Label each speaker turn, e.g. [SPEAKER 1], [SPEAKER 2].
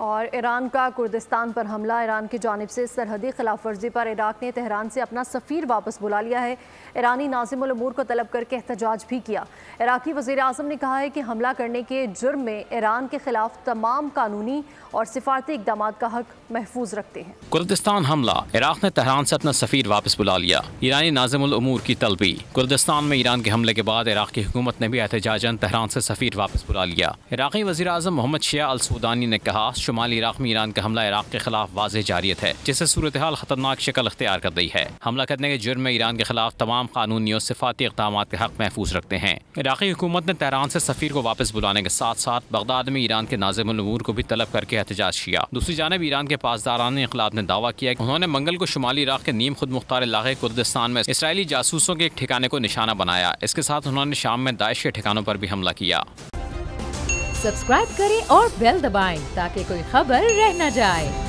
[SPEAKER 1] और ईरान का कुर्दिस्तान पर हमला। ईरान की जानिब से सरहदी खिलाफ वर्जी पर इराक ने तेहरान से अपना सफ़ीर वापस बुला लिया है। ईरानी नाज़िमुल उमूर को तलब करके एहतजाज भी किया। इराकी वज़ीर आज़म ने कहा है कि हमला करने के जुर्म में ईरान के खिलाफ तमाम कानूनी और सिफारती इक़दाम का हक महफूज रखते हैं।
[SPEAKER 2] कुर्दिस्तान हमला। इराक ने तेहरान से अपना सफ़ीर वापस बुला लिया। ईरानी नाज़िमुल उमूर की तलबी। कुर्दिस्तान में ईरान के हमले के बाद इराक की हुकूमत ने भी एहतजाजन तेहरान से सफ़ीर वापस बुला लिया। इराकी वज़ीर आज़म मोहम्मद शिया अल सूदानी ने कहा, शुमाली इराक में ईरान का हमला इराक के खिलाफ वाज़ेह जारियत है, जिससे सूरत हाल खतरनाक शक्ल इख्तियार कर रही है। हमला करने के जुर्म में ईरान के खिलाफ तमाम कानूनी और सिफाती इक़दाम के हक महफूज रखते हैं। इराकी हुकूमत ने तेहरान से सफ़ीर को वापस बुलाने के साथ साथ बगदाद में ईरान के नाज़िमुल उमूर को भी तलब करके एहतजाज किया। दूसरी जानिब ईरान के पासदारान इन्क़िलाब ने दावा किया कि उन्होंने मंगल को शुमाली इराक के नीम खुद मुख्तार इलाके कुर्दिस्तान में इसराइली जासूसों के एक ठिकाने को निशाना बनाया। इसके साथ उन्होंने शाम में दाइश के ठिकानों पर भी हमला किया।
[SPEAKER 3] सब्सक्राइब करें और बेल दबाएं ताकि कोई खबर रह न जाए।